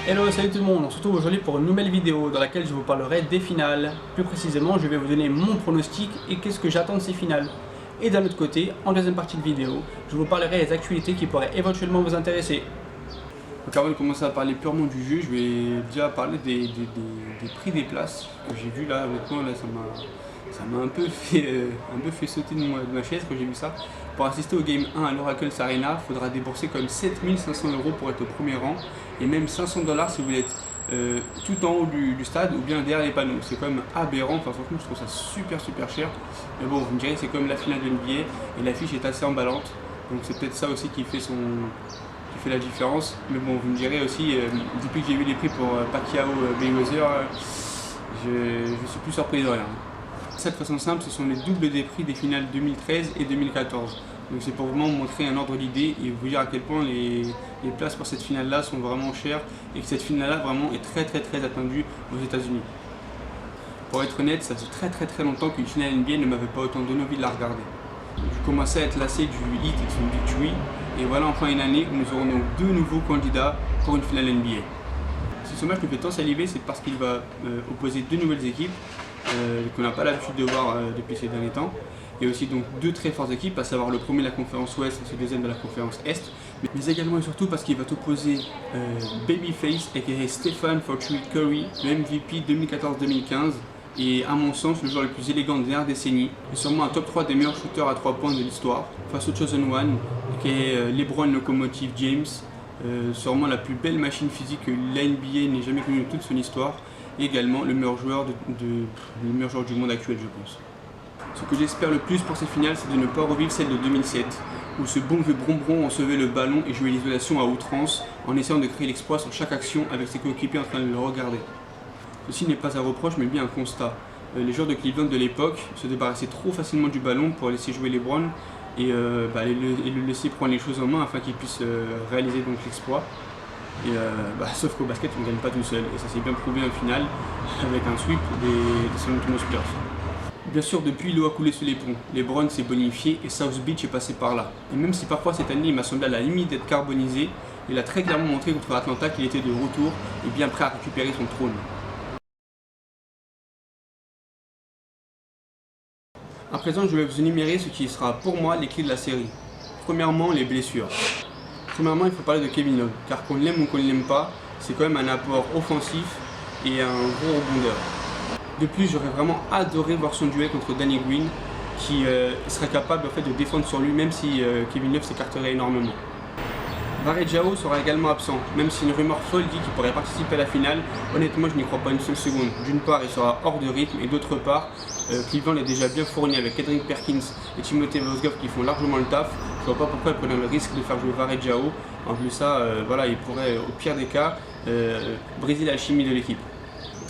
Hello, salut tout le monde, on se retrouve aujourd'hui pour une nouvelle vidéo dans laquelle je vous parlerai des finales. Plus précisément, je vais vous donner mon pronostic et qu'est-ce que j'attends de ces finales. Et d'un autre côté, en deuxième partie de vidéo, je vous parlerai des actualités qui pourraient éventuellement vous intéresser. Donc avant de commencer à parler purement du jeu, je vais déjà parler des prix des places que j'ai vu là. Honnêtement, là, ça m'a un peu fait sauter de ma chaise quand j'ai vu ça. Pour assister au Game 1 à l'Oracle's Arena, il faudra débourser comme 7500 € pour être au premier rang et même 500 $ si vous voulez être tout en haut du stade ou bien derrière les panneaux. C'est quand même aberrant, enfin franchement je trouve ça super cher. Mais bon, vous me direz, c'est comme la finale de NBA et l'affiche est assez emballante. Donc c'est peut-être ça aussi qui fait la différence. Mais bon, vous me direz aussi, depuis que j'ai vu les prix pour Pacquiao Mayweather, je suis plus surpris de rien. Cette façon simple, ce sont les doubles des prix des finales 2013 et 2014. Donc c'est pour vraiment vous montrer un ordre d'idée et vous dire à quel point les places pour cette finale là sont vraiment chères et que cette finale là vraiment est très attendue aux États-Unis. Pour être honnête, ça fait très longtemps qu'une finale NBA ne m'avait pas autant donné envie de la regarder. Je commençais à être lassé du Heat et de son victory et voilà enfin une année où nous aurons donc deux nouveaux candidats pour une finale NBA. Si ce match me fait tant saliver, c'est parce qu'il va opposer deux nouvelles équipes qu'on n'a pas l'habitude de voir depuis ces derniers temps. Il y a aussi donc deux très fortes équipes, à savoir le premier de la conférence Ouest et le deuxième de la conférence Est. Mais également et surtout parce qu'il va opposer Babyface aka Stephen Fortuit Curry, le MVP 2014-2015 et à mon sens le joueur le plus élégant des dernières décennies et sûrement un top 3 des meilleurs shooters à 3 points de l'histoire face au Chosen One qui est LeBron Locomotive James, sûrement la plus belle machine physique que la NBA n'ait jamais connue de toute son histoire et également le meilleur joueur du monde actuel je pense. Ce que j'espère le plus pour ces finales, c'est de ne pas revivre celle de 2007, où ce bon vieux Brombron recevait le ballon et jouait l'isolation à outrance, en essayant de créer l'exploit sur chaque action avec ses coéquipiers en train de le regarder. Ceci n'est pas un reproche, mais bien un constat. Les joueurs de Cleveland de l'époque se débarrassaient trop facilement du ballon pour laisser jouer LeBron et le laisser prendre les choses en main afin qu'il puisse réaliser donc l'exploit. Sauf qu'au basket, on ne gagne pas tout seul, et ça s'est bien prouvé en finale avec un sweep des San Antonio Spurs. Bien sûr, depuis l'eau a coulé sous les ponts, LeBron s'est bonifié et South Beach est passé par là. Et même si parfois cette année il m'a semblé à la limite d'être carbonisé, il a très clairement montré contre Atlanta qu'il était de retour et bien prêt à récupérer son trône. À présent, je vais vous énumérer ce qui sera pour moi les clés de la série. Premièrement, les blessures. Premièrement, il faut parler de Kevin Love, car qu'on l'aime ou qu'on ne l'aime pas, c'est quand même un apport offensif et un gros rebondeur. De plus, j'aurais vraiment adoré voir son duel contre Danny Green, qui serait capable en fait, de défendre sur lui, même si Kevin Love s'écarterait énormément. Varejao sera également absent, même si une rumeur folle dit qu'il pourrait participer à la finale. Honnêtement, je n'y crois pas une seule seconde. D'une part, il sera hors de rythme, et d'autre part, Cleveland est déjà bien fourni avec Kendrick Perkins et Timothy Mozgov qui font largement le taf. Je ne vois pas pourquoi ils prennent le risque de faire jouer Varejao. En plus ça, il pourrait, au pire des cas, briser l'alchimie de l'équipe.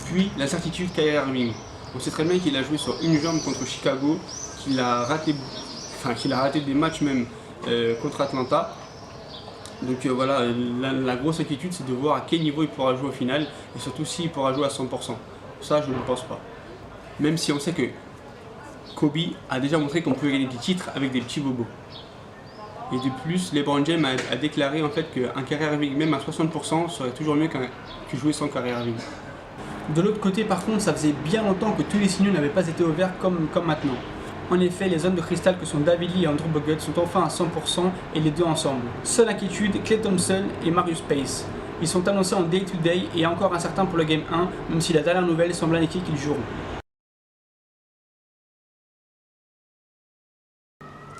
Puis, l'incertitude Kyrie Irving. On sait très bien qu'il a joué sur une jambe contre Chicago, qu'il a raté des matchs même contre Atlanta. Donc la grosse inquiétude c'est de voir à quel niveau il pourra jouer au final et surtout s'il pourra jouer à 100%. Ça je ne pense pas. Même si on sait que Kobe a déjà montré qu'on pouvait gagner des titres avec des petits bobos. Et de plus, LeBron James a déclaré en fait qu'un Kyrie Irving même à 60% serait toujours mieux que jouer sans Kyrie Irving. De l'autre côté par contre, ça faisait bien longtemps que tous les signaux n'avaient pas été ouverts comme maintenant. En effet, les zones de cristal que sont David Lee et Andrew Bogut sont enfin à 100% et les deux ensemble. Seule inquiétude, Klay Thompson et Marius Pace. Ils sont annoncés en day-to-day et encore incertains pour le Game 1, même si la dernière nouvelle semble indiquer qu'ils joueront.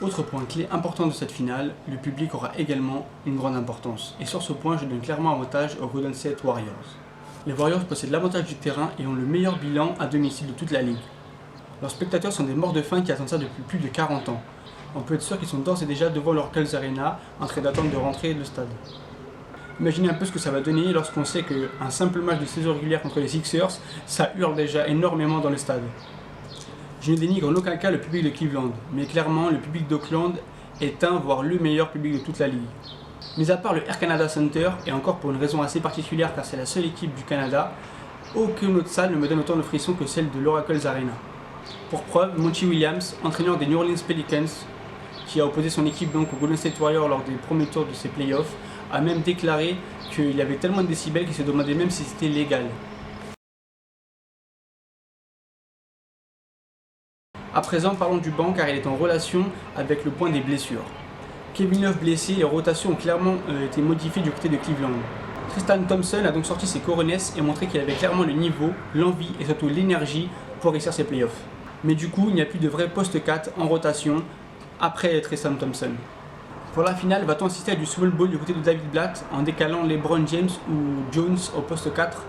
Autre point clé important de cette finale, le public aura également une grande importance. Et sur ce point, je donne clairement avantage aux Golden State Warriors. Les Warriors possèdent l'avantage du terrain et ont le meilleur bilan à domicile de toute la ligue. Leurs spectateurs sont des morts de faim qui attendent ça depuis plus de 40 ans. On peut être sûr qu'ils sont d'ores et déjà devant leur Oracle's Arena en train d'attendre de rentrer le stade. Imaginez un peu ce que ça va donner lorsqu'on sait qu'un simple match de saison régulière contre les Sixers, ça hurle déjà énormément dans le stade. Je ne dénigre en aucun cas le public de Cleveland, mais clairement le public d'Oakland est un voire le meilleur public de toute la ligue. Mis à part le Air Canada Center, et encore pour une raison assez particulière car c'est la seule équipe du Canada, aucune autre salle ne me donne autant de frissons que celle de l'Oracle's Arena. Pour preuve, Monty Williams, entraîneur des New Orleans Pelicans, qui a opposé son équipe donc aux Golden State Warriors lors des premiers tours de ses playoffs, a même déclaré qu'il y avait tellement de décibels qu'il se demandait même si c'était légal. À présent, parlons du banc car il est en relation avec le point des blessures. Kevin Love blessé, les rotations ont clairement été modifiées du côté de Cleveland. Tristan Thompson a donc sorti ses coronets et montré qu'il avait clairement le niveau, l'envie et surtout l'énergie pour réussir ses playoffs. Mais du coup, il n'y a plus de vrai poste 4 en rotation après Tristan Thompson. Pour la finale, va-t-on assister à du small ball du côté de David Blatt en décalant LeBron James ou Jones au poste 4?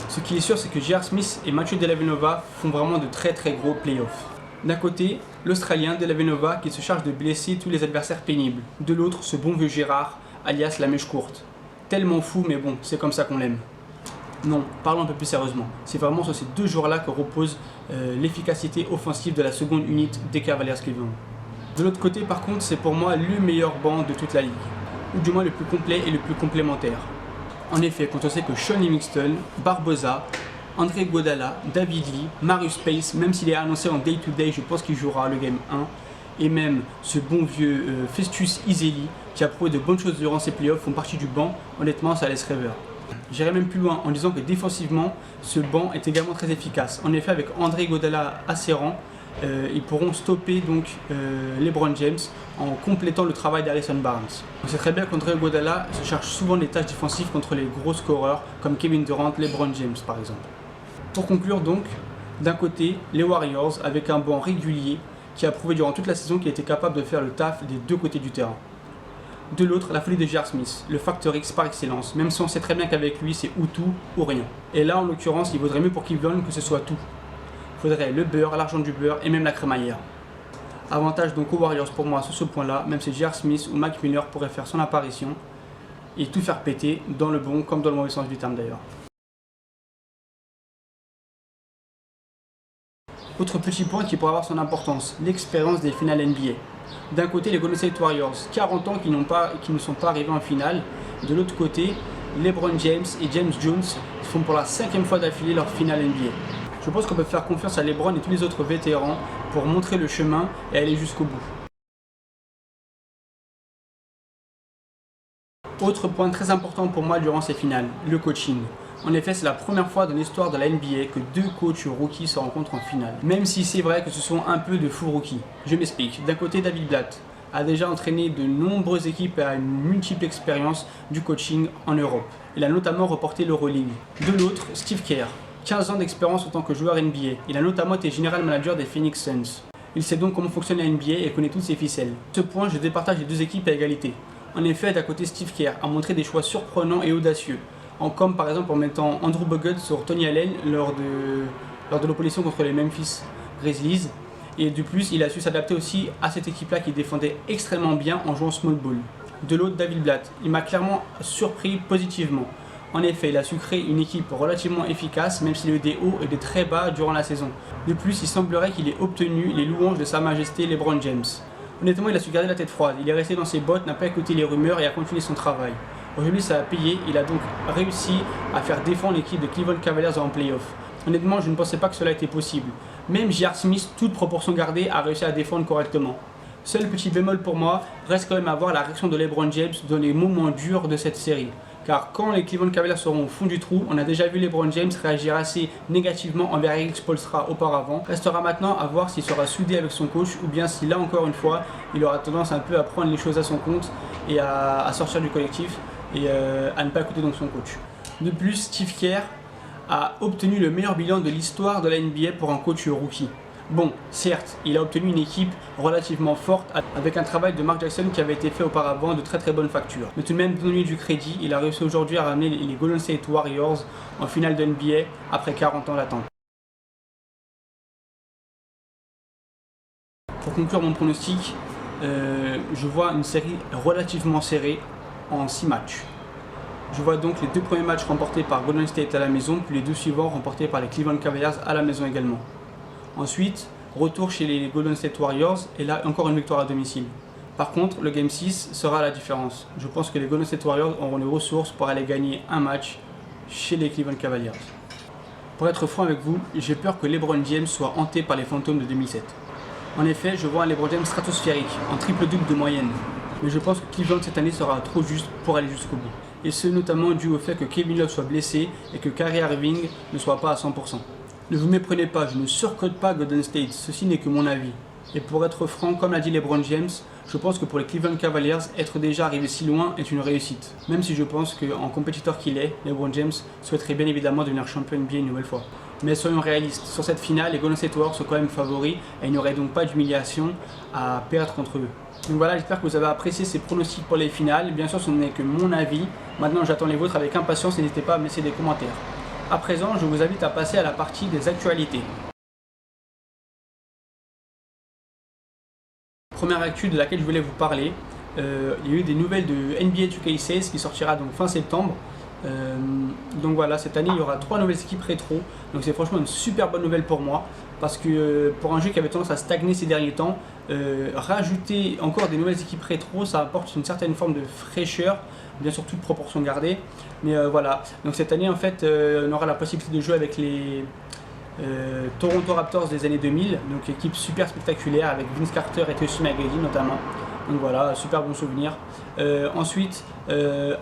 Ce qui est sûr, c'est que J.R. Smith et Mathieu Dellavedova font vraiment de très gros playoffs. D'un côté, l'Australien Dellavedova qui se charge de blesser tous les adversaires pénibles. De l'autre, ce bon vieux Gérard, alias la mèche courte. Tellement fou, mais bon, c'est comme ça qu'on l'aime. Non, parlons un peu plus sérieusement. C'est vraiment sur ces deux joueurs-là que repose l'efficacité offensive de la seconde unité des Cavaliers Cleveland. De l'autre côté, par contre, c'est pour moi le meilleur banc de toute la ligue. Ou du moins le plus complet et le plus complémentaire. En effet, quand on sait que Sean Livingston, Barbosa, André Iguodala, David Lee, Marius Pace, même s'il est annoncé en day-to-day, je pense qu'il jouera le game 1, et même ce bon vieux Festus Ezeli, qui a prouvé de bonnes choses durant ses playoffs, font partie du banc, honnêtement ça laisse rêveur. J'irai même plus loin en disant que défensivement, ce banc est également très efficace. En effet, avec André Iguodala à ses rangs, ils pourront stopper donc LeBron James en complétant le travail d'Harrison Barnes. On sait très bien qu'André Iguodala se charge souvent des tâches défensives contre les gros scoreurs comme Kevin Durant, LeBron James par exemple. Pour conclure donc, d'un côté, les Warriors avec un banc régulier qui a prouvé durant toute la saison qu'il était capable de faire le taf des deux côtés du terrain. De l'autre, la folie de J.R. Smith, le facteur X par excellence, même si on sait très bien qu'avec lui c'est ou tout ou rien. Et là en l'occurrence, il vaudrait mieux pour Cleveland que ce soit tout. Il faudrait le beurre, l'argent du beurre et même la crémaillère. Avantage donc aux Warriors pour moi sur ce point-là, même si J.R. Smith ou Mac Miller pourraient faire son apparition et tout faire péter, dans le bon comme dans le mauvais sens du terme d'ailleurs. Autre petit point qui pourrait avoir son importance, l'expérience des finales NBA. D'un côté, les Golden State Warriors, 40 ans qui ne sont pas arrivés en finale. De l'autre côté, LeBron James et James Jones font pour la 5e fois d'affilée leur finale NBA. Je pense qu'on peut faire confiance à LeBron et tous les autres vétérans pour montrer le chemin et aller jusqu'au bout. Autre point très important pour moi durant ces finales, le coaching. En effet, c'est la première fois dans l'histoire de la NBA que deux coachs rookies se rencontrent en finale. Même si c'est vrai que ce sont un peu de faux rookies. Je m'explique. D'un côté, David Blatt a déjà entraîné de nombreuses équipes et a une multiple expérience du coaching en Europe. Il a notamment reporté l'Euroleague. De l'autre, Steve Kerr, 15 ans d'expérience en tant que joueur NBA. Il a notamment été général manager des Phoenix Suns. Il sait donc comment fonctionne la NBA et connaît toutes ses ficelles. À ce point, je départage les deux équipes à égalité. En effet, d'un côté, Steve Kerr a montré des choix surprenants et audacieux. Comme par exemple en mettant Andrew Bogut sur Tony Allen lors de l'opposition contre les Memphis Grizzlies. Et de plus, il a su s'adapter aussi à cette équipe-là qui défendait extrêmement bien en jouant small ball. De l'autre, David Blatt, il m'a clairement surpris positivement. En effet, il a su créer une équipe relativement efficace, même s'il y a eu des hauts et des très bas durant la saison. De plus, il semblerait qu'il ait obtenu les louanges de Sa Majesté LeBron James. Honnêtement, il a su garder la tête froide, il est resté dans ses bottes, n'a pas écouté les rumeurs et a continué son travail. Aujourd'hui, ça a payé, il a donc réussi à faire défendre l'équipe de Cleveland Cavaliers en playoff. Honnêtement, je ne pensais pas que cela était possible. Même J.R. Smith, toute proportion gardée, a réussi à défendre correctement. Seul petit bémol pour moi reste quand même à voir la réaction de LeBron James dans les moments durs de cette série. Car quand les Cleveland Cavaliers seront au fond du trou, on a déjà vu LeBron James réagir assez négativement envers Erik Spoelstra auparavant. Restera maintenant à voir s'il sera soudé avec son coach ou bien si là encore une fois, il aura tendance un peu à prendre les choses à son compte et à sortir du collectif et à ne pas écouter donc son coach. De plus, Steve Kerr a obtenu le meilleur bilan de l'histoire de la NBA pour un coach rookie. Bon, certes, il a obtenu une équipe relativement forte avec un travail de Mark Jackson qui avait été fait auparavant de très bonne facture. Mais tout de même, donner du crédit, il a réussi aujourd'hui à ramener les Golden State Warriors en finale de NBA après 40 ans d'attente. Pour conclure mon pronostic, je vois une série relativement serrée en 6 matchs. Je vois donc les deux premiers matchs remportés par Golden State à la maison, puis les deux suivants remportés par les Cleveland Cavaliers à la maison également. Ensuite, retour chez les Golden State Warriors, et là encore une victoire à domicile. Par contre, le Game 6 sera la différence. Je pense que les Golden State Warriors auront les ressources pour aller gagner un match chez les Cleveland Cavaliers. Pour être franc avec vous, j'ai peur que LeBron James soit hanté par les fantômes de 2007. En effet, je vois un LeBron James stratosphérique, en triple-double de moyenne. Mais je pense que Cleveland cette année sera trop juste pour aller jusqu'au bout. Et ce notamment dû au fait que Kevin Love soit blessé et que Kyrie Irving ne soit pas à 100%. Ne vous méprenez pas, je ne surcote pas Golden State, ceci n'est que mon avis. Et pour être franc, comme l'a dit LeBron James, je pense que pour les Cleveland Cavaliers, être déjà arrivé si loin est une réussite. Même si je pense qu'en compétiteur qu'il est, LeBron James souhaiterait bien évidemment devenir champion NBA une nouvelle fois. Mais soyons réalistes, sur cette finale, les Golden State Warriors sont quand même favoris et il n'y aurait donc pas d'humiliation à perdre contre eux. Donc voilà, j'espère que vous avez apprécié ces pronostics pour les finales. Bien sûr, ce n'est que mon avis. Maintenant, j'attends les vôtres avec impatience, n'hésitez pas à me laisser des commentaires. À présent, je vous invite à passer à la partie des actualités. Première actu de laquelle je voulais vous parler, il y a eu des nouvelles de NBA 2K16 qui sortira donc fin septembre. Donc voilà, cette année il y aura 3 nouvelles équipes rétro, donc c'est franchement une super bonne nouvelle pour moi, parce que pour un jeu qui avait tendance à stagner ces derniers temps, rajouter encore des nouvelles équipes rétro, ça apporte une certaine forme de fraîcheur, bien sûr toute proportion gardée, mais voilà, donc cette année en fait on aura la possibilité de jouer avec les Toronto Raptors des années 2000, donc équipe super spectaculaire avec Vince Carter et Tracy McGrady notamment. Donc voilà, super bon souvenir. Ensuite,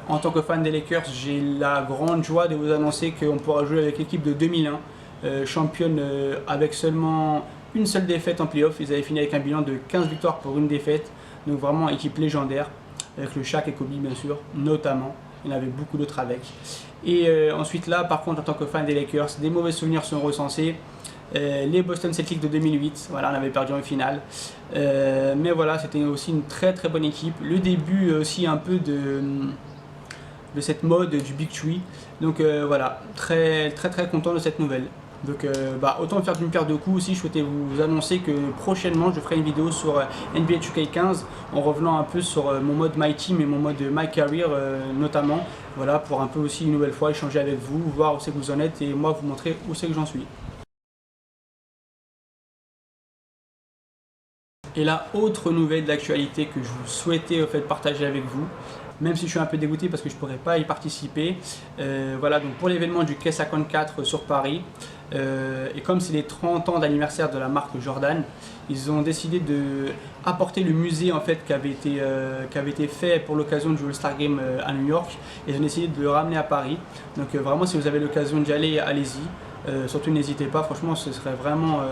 en tant que fan des Lakers, j'ai la grande joie de vous annoncer qu'on pourra jouer avec l'équipe de 2001, championne avec seulement une seule défaite en playoff. Ils avaient fini avec un bilan de 15 victoires pour une défaite, donc vraiment équipe légendaire, avec le Shaq et Kobe bien sûr, notamment. Il y en avait beaucoup d'autres avec. Et ensuite là, par contre, en tant que fan des Lakers, des mauvais souvenirs sont recensés. Les Boston Celtics de 2008, voilà, on avait perdu en finale. Mais voilà, c'était aussi une très très bonne équipe. Le début aussi un peu de cette mode du Big Three. Donc voilà, très content de cette nouvelle. Donc autant faire d'une pierre deux coups aussi, je souhaitais vous annoncer que prochainement je ferai une vidéo sur NBA 2K15 en revenant un peu sur mon mode My Team et mon mode My Career notamment. Voilà, pour un peu aussi une nouvelle fois échanger avec vous, voir où c'est que vous en êtes et moi vous montrer où c'est que j'en suis. Et la autre nouvelle d'actualité que je vous souhaitais partager avec vous, même si je suis un peu dégoûté parce que je ne pourrais pas y participer, voilà, donc pour l'événement du Quai 54 sur Paris, et comme c'est les 30 ans d'anniversaire de la marque Jordan, ils ont décidé d'apporter le musée en fait qui avait été fait pour l'occasion du All-Star Game à New York, et ils ont décidé de le ramener à Paris. Donc vraiment si vous avez l'occasion d'y aller, allez-y. Surtout n'hésitez pas, franchement ce serait vraiment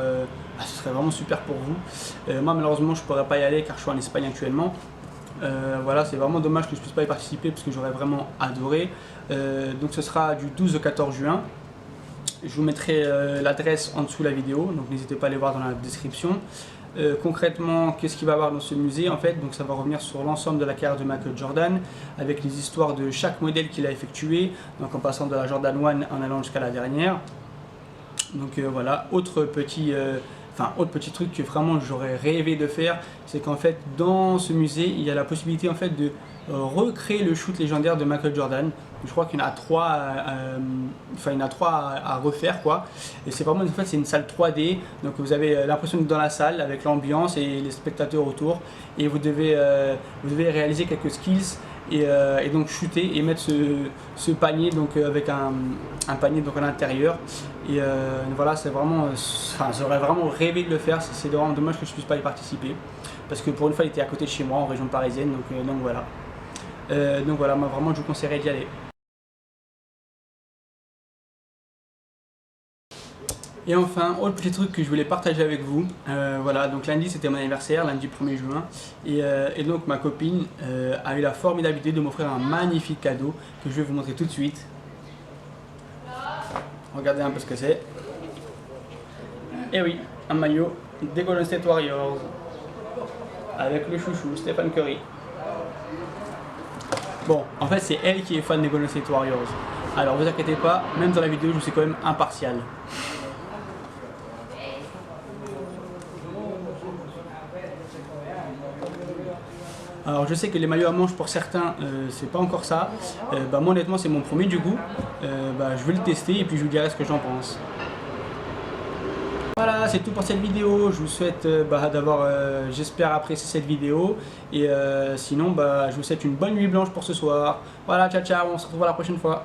super pour vous. Moi malheureusement je ne pourrais pas y aller car je suis en Espagne actuellement. Voilà, c'est vraiment dommage que je ne puisse pas y participer parce que j'aurais vraiment adoré. Donc ce sera du 12 au 14 juin. Je vous mettrai l'adresse en dessous de la vidéo, donc n'hésitez pas à aller voir dans la description. Concrètement, qu'est-ce qu'il va y avoir dans ce musée en fait? Donc ça va revenir sur l'ensemble de la carrière de Michael Jordan, avec les histoires de chaque modèle qu'il a effectué, donc en passant de la Jordan 1 en allant jusqu'à la dernière. Donc voilà, autre petit truc que vraiment j'aurais rêvé de faire, c'est qu'en fait dans ce musée il y a la possibilité en fait de recréer le shoot légendaire de Michael Jordan. Je crois qu'il y en a 3 à refaire quoi. Et c'est vraiment en fait c'est une salle 3D, donc vous avez l'impression d'être dans la salle avec l'ambiance et les spectateurs autour, et vous devez réaliser quelques skills et donc shooter et mettre ce panier donc avec un panier donc à l'intérieur. Et voilà, c'est vraiment, j'aurais vraiment rêvé de le faire. C'est vraiment dommage que je ne puisse pas y participer parce que pour une fois il était à côté de chez moi en région parisienne, donc voilà. Donc voilà, moi vraiment je vous conseillerais d'y aller. Et enfin, autre petit truc que je voulais partager avec vous, voilà, donc lundi c'était mon anniversaire, lundi 1er juin, et donc ma copine a eu la formidable idée de m'offrir un magnifique cadeau que je vais vous montrer tout de suite. Regardez un peu ce que c'est. Et oui, un maillot des Golden State Warriors, avec le chouchou Stephen Curry. Bon, en fait c'est elle qui est fan des Golden State Warriors, alors vous inquiétez pas, même dans la vidéo je suis quand même impartial. Alors je sais que les maillots à manches pour certains c'est pas encore ça, moi honnêtement c'est mon premier du coup, je vais le tester et puis je vous dirai ce que j'en pense. Voilà, c'est tout pour cette vidéo, je vous souhaite d'avoir, j'espère, apprécié cette vidéo, et sinon je vous souhaite une bonne nuit blanche pour ce soir. Voilà, ciao ciao, on se retrouve la prochaine fois.